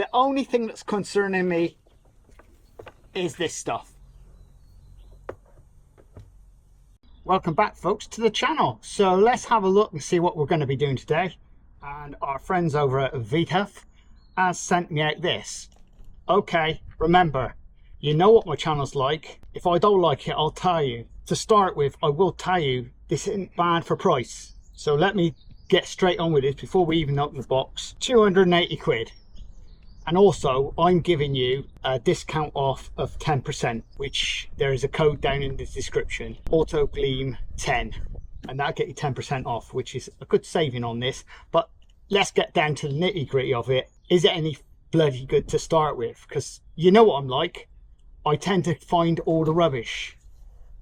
The only thing that's concerning me is this stuff. Welcome back, folks, to the channel. So let's have a look and see what we're going to be doing today. And our friends over at V5 has sent me out this. Okay, remember, you know what my channel's like. If I don't like it, I'll tell you. To start with, I will tell you this isn't bad for price. So let me get straight on with this before we even open the box. 280 quid. And also, I'm giving you a discount off of 10%, which there is a code down in the description, AutoGleam10, and that'll get you 10% off, which is a good saving on this. But let's get down to the nitty gritty of it. Is it any bloody good to start with? Because you know what I'm like. I tend to find all the rubbish,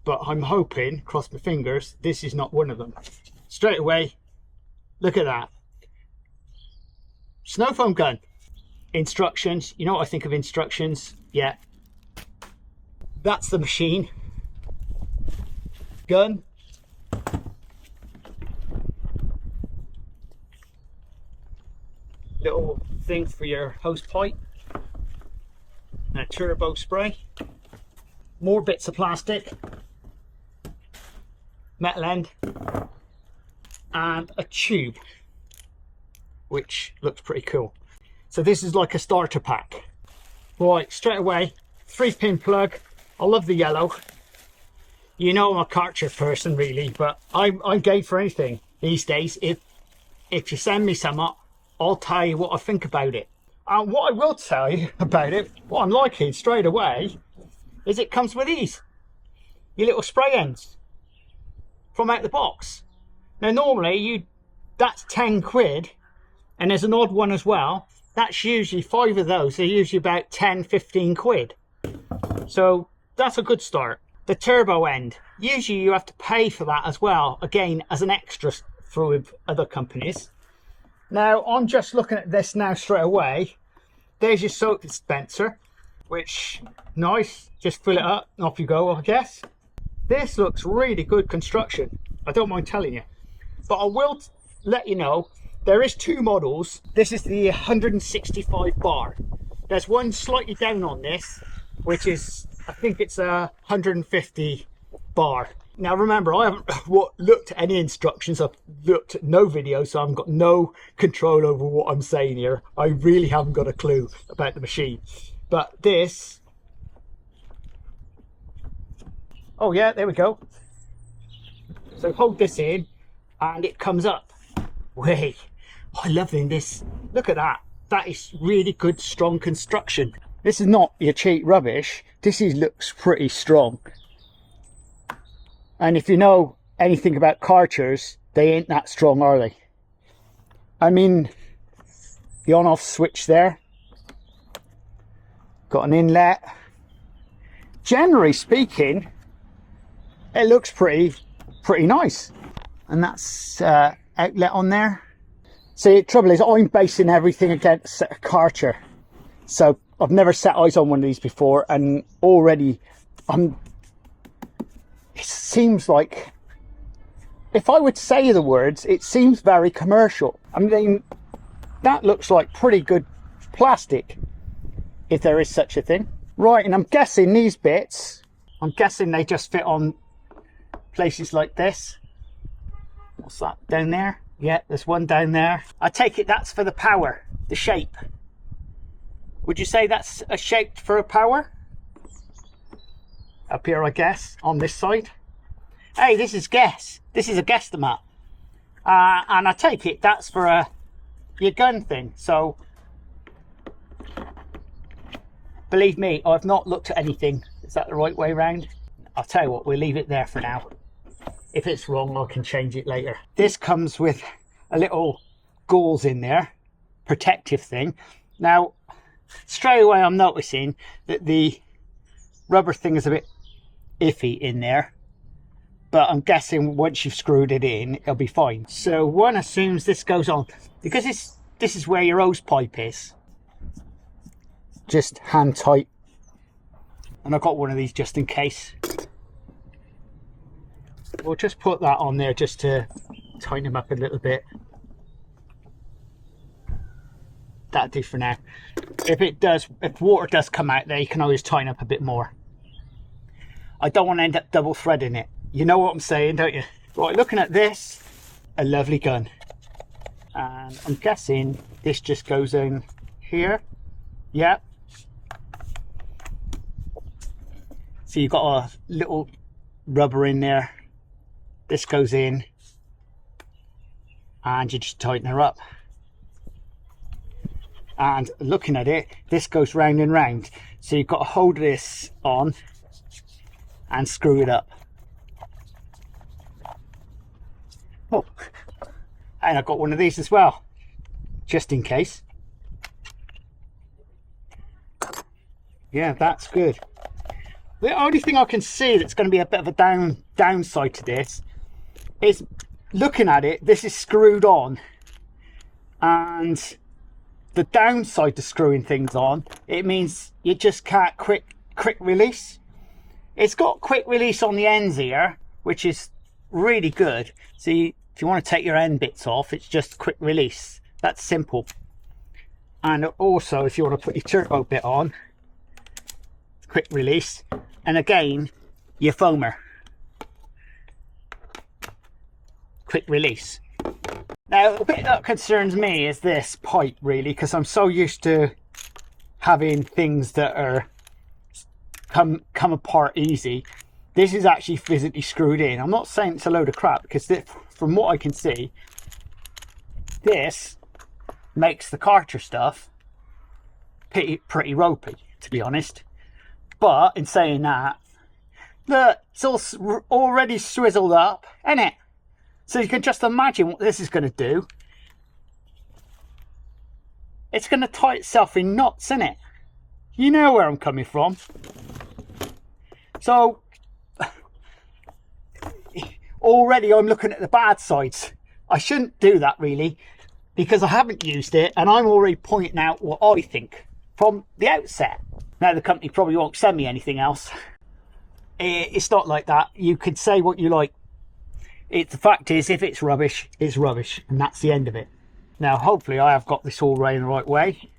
but I'm hoping, cross my fingers, this is not one of them. Straight away, look at that. Snow foam gun. Instructions, you know what I think of instructions? Yeah, that's the machine. Gun. Little thing for your hose pipe. And a turbo spray. More bits of plastic. Metal end. And a tube, which looks pretty cool. So this is like a starter pack. Right, straight away, 3-pin plug. I love the yellow. You know I'm a Karcher person really, but I'm game for anything these days. If you send me some up, I'll tell you what I think about it. And what I will tell you about it, what I'm liking straight away, is it comes with these. Your little spray ends from out the box. Now normally that's 10 quid, and there's an odd one as well. That's usually 5 of those. They're usually about 10-15 quid. So that's a good start. The turbo end. Usually you have to pay for that as well. Again, as an extra through other companies. Now, I'm just looking at this now straight away. There's your soap dispenser, which, nice. Just fill it up and off you go, I guess. This looks really good construction. I don't mind telling you. But I will let you know, there is 2 models. This is the 165 bar. There's one slightly down on this, which is, I think it's a 150 bar. Now remember, I haven't looked at any instructions. I've looked at no videos, so I've got no control over what I'm saying here. I really haven't got a clue about the machine. But this, oh yeah, there we go. So hold this in and it comes up. Way, I love this. Look at that. That is really good, strong construction. This is not your cheap rubbish. This looks pretty strong. And if you know anything about Karchers, they ain't that strong, are they? I mean, the on-off switch there. Got an inlet. Generally speaking, it looks pretty nice. And that's outlet on there. See, the trouble is I'm basing everything against a Karcher. So I've never set eyes on one of these before, and already it seems like, if I would say the words, it seems very commercial. I mean, that looks like pretty good plastic, if there is such a thing. Right, and I'm guessing these bits, they just fit on places like this. What's that down there? Yeah, there's one down there. I take it that's for the power, the shape. Would you say that's a shape for a power? Up here, I guess, on this side. Hey, this is guess. This is a guesstimate. And I take it that's for your gun thing. So, believe me, I've not looked at anything. Is that the right way round? I'll tell you what, we'll leave it there for now. If it's wrong, I can change it later. This comes with a little gauze in there, protective thing. Now, straight away I'm noticing that the rubber thing is a bit iffy in there, but I'm guessing once you've screwed it in, it'll be fine. So one assumes this goes on, because this is where your hose pipe is. Just hand tight. And I've got one of these just in case. We'll just put that on there just to tighten them up a little bit. that'll do for now. If water does come out there, you can always tighten up a bit more. I don't want to end up double threading it. You know what I'm saying, don't you? Right, looking at this, a lovely gun. And I'm guessing this just goes in here. Yeah. So you've got a little rubber in there. This goes in. And you just tighten her up. And looking at it, this goes round and round. So you've got to hold this on and screw it up. Oh, and I've got one of these as well, just in case. Yeah, that's good. The only thing I can see that's going to be a bit of a downside to this is looking at it, this is screwed on, and the downside to screwing things on, it means you just can't quick release. It's got quick release on the ends here, which is really good. So if you want to take your end bits off, it's just quick release. That's simple. And also, if you want to put your turbo bit on, quick release. And again, your foamer, quick release. Now, the bit that concerns me is this pipe, really, because I'm so used to having things that are come apart easy. This is actually physically screwed in. I'm not saying it's a load of crap, because from what I can see, this makes the Karcher stuff pretty ropey, to be honest. But in saying that, look, it's all already swizzled up, isn't it? So you can just imagine what this is going to do. It's going to tie itself in knots, isn't it? You know where I'm coming from. So already I'm looking at the bad sides. I shouldn't do that, really, because I haven't used it, and I'm already pointing out what I think from the outset. Now, the company probably won't send me anything else. It's not like that. You could say what you like. The fact is, if it's rubbish, it's rubbish, and that's the end of it. Now, hopefully I have got this all running the right way.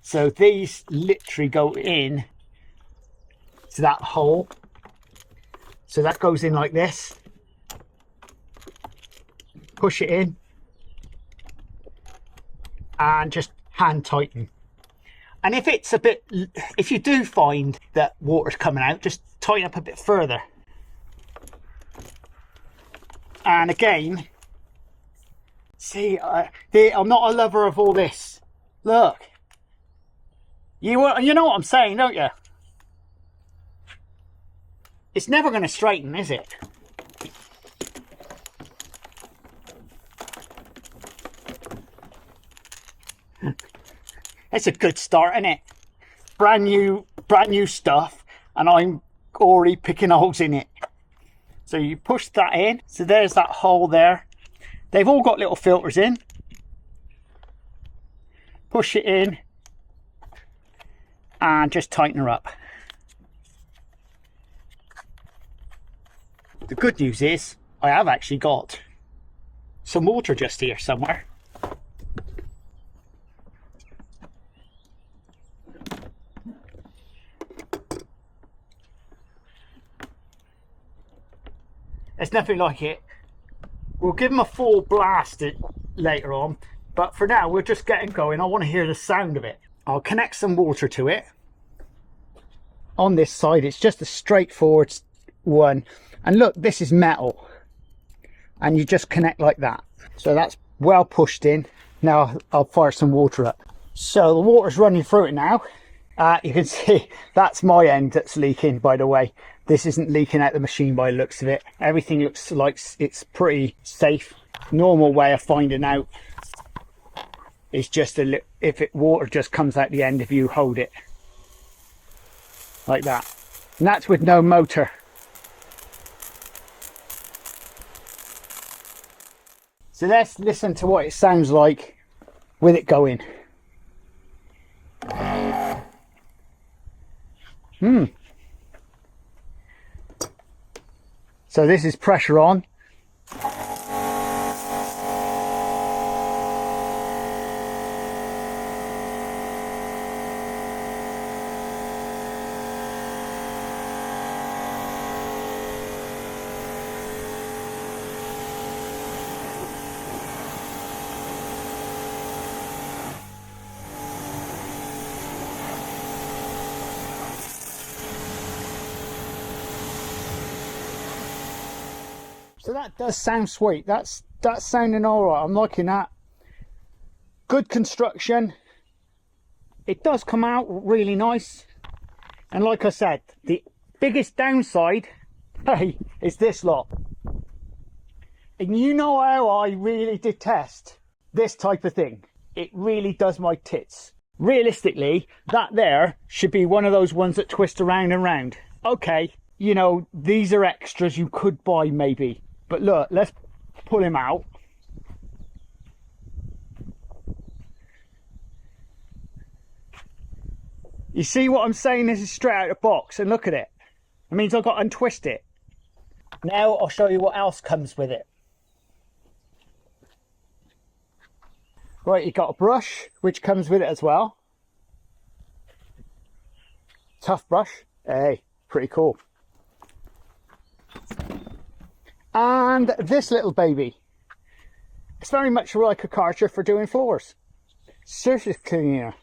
So these literally go in to that hole. So that goes in like this. Push it in. And just hand tighten. And if it's a bit, if you do find that water's coming out, just tighten up a bit further. And again, see, I'm not a lover of all this. Look, you know what I'm saying, don't you? It's never going to straighten, is it? It's a good start, isn't it? Brand new stuff, and I'm already picking holes in it. So you push that in. So there's that hole there. They've all got little filters in. Push it in and just tighten her up. The good news is I have actually got some water just here somewhere. It's nothing like it. We'll give them a full blast later on, but for now we're just getting going. I want to hear the sound of it. I'll connect some water to it. On this side, it's just a straightforward one. And look, this is metal. And you just connect like that. So that's well pushed in. Now I'll fire some water up. So the water's running through it now. You can see that's my end that's leaking, by the way. This isn't leaking out the machine by the looks of it. Everything looks like it's pretty safe. Normal way of finding out is just water just comes out the end if you hold it like that. And that's with no motor. So let's listen to what it sounds like with it going. So this is pressure on. So that does sound sweet. That's sounding all right. I'm liking that. Good construction. It does come out really nice. And like I said, the biggest downside, hey, is this lot. And you know how I really detest this type of thing. It really does my tits. Realistically, that there should be one of those ones that twist around and round. Okay, you know, these are extras you could buy maybe. But look, let's pull him out. You see what I'm saying? This is straight out of the box, and look at it. It means I've got to untwist it. Now I'll show you what else comes with it. Right, you've got a brush, which comes with it as well. Tough brush. Hey, pretty cool. And this little baby. It's very much like a karcher for doing floors. Surface cleaner.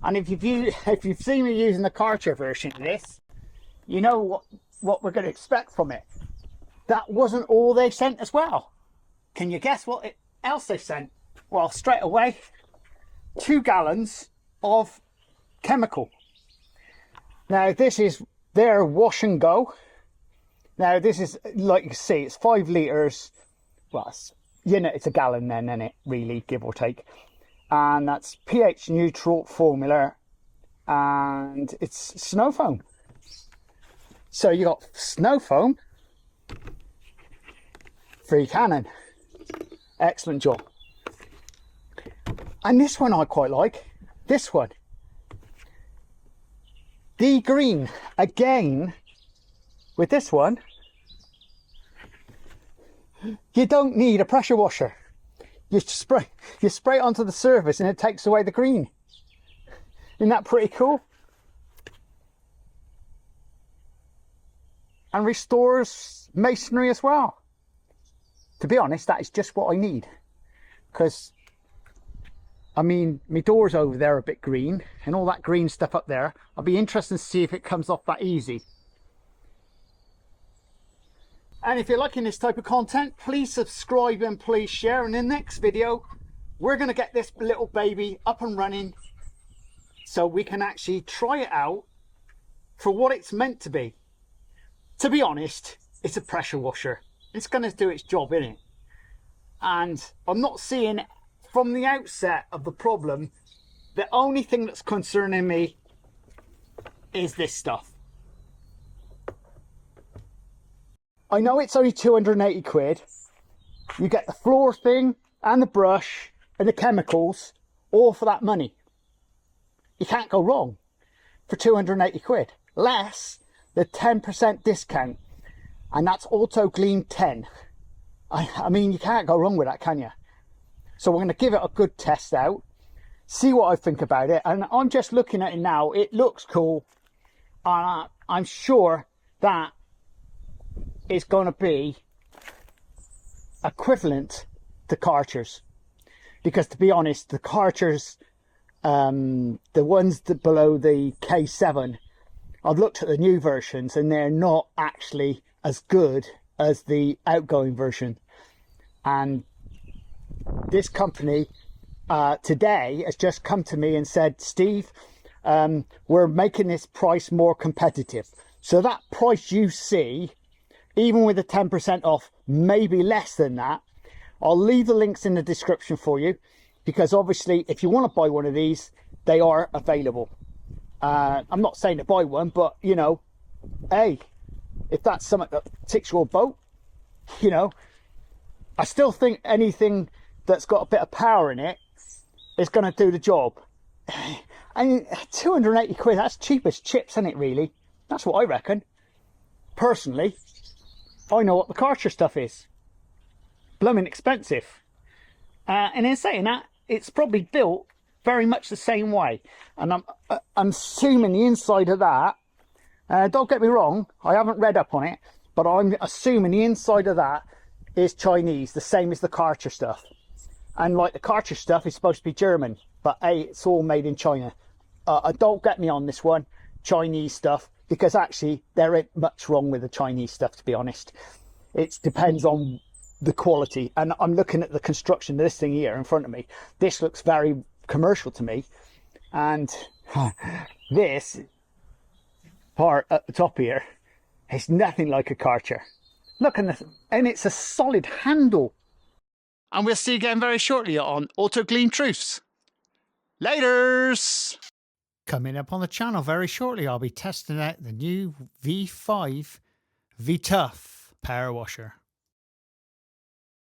And if you've seen me using the karcher version of this, you know what we're going to expect from it. That wasn't all they sent as well. Can you guess what else they sent? Well, straight away, 2 gallons of chemical. Now this is their wash and go. Now this is, like you see, it's 5 litres. Well, it's a gallon then, isn't it? Really, give or take. And that's pH neutral formula, and it's snow foam. So you got snow foam, free cannon. Excellent job. And this one I quite like. This one, the green. Again, with this one, you don't need a pressure washer. You spray it onto the surface and it takes away the green. Isn't that pretty cool? And restores masonry as well. To be honest, that is just what I need. Because, I mean, my doors over there are a bit green, and all that green stuff up there. I'll be interested to see if it comes off that easy. And if you're liking this type of content, please subscribe and please share. And in the next video, we're going to get this little baby up and running so we can actually try it out for what it's meant to be. To be honest, it's a pressure washer. It's going to do its job, innit? And I'm not seeing from the outset of the problem, the only thing that's concerning me is this stuff. I know it's only 280 quid. You get the floor thing and the brush and the chemicals all for that money. You can't go wrong for 280 quid. Less the 10% discount, and that's Auto Gleam 10. I mean, you can't go wrong with that, can you? So we're going to give it a good test out, see what I think about it. And I'm just looking at it now. It looks cool. I'm sure that is going to be equivalent to Karchers, because to be honest, the Karchers, the ones that below the K7, I've looked at the new versions and they're not actually as good as the outgoing version. And this company today has just come to me and said, Steve, we're making this price more competitive. So that price you see, even with the 10% off, maybe less than that. I'll leave the links in the description for you, because obviously if you want to buy one of these, they are available. I'm not saying to buy one, but you know, hey, if that's something that ticks your boat, you know, I still think anything that's got a bit of power in it is going to do the job. And 280 quid, that's cheap as chips, isn't it, really? That's what I reckon. Personally, I know what the Karcher stuff is. Blooming expensive. And in saying that, it's probably built very much the same way. And I'm assuming the inside of that, don't get me wrong, I haven't read up on it, but I'm assuming the inside of that is Chinese, the same as the Karcher stuff. And like the Karcher stuff is supposed to be German, but hey, it's all made in China. don't get me on this one, Chinese stuff, because actually there ain't much wrong with the Chinese stuff, to be honest. It depends on the quality. And I'm looking at the construction of this thing here in front of me. This looks very commercial to me. And this part at the top here is nothing like a Karcher. Look at this, and it's a solid handle. And we'll see you again very shortly on Auto Gleam Truths. Laters! Coming up on the channel very shortly, I'll be testing out the new V5 V-Tuf power washer.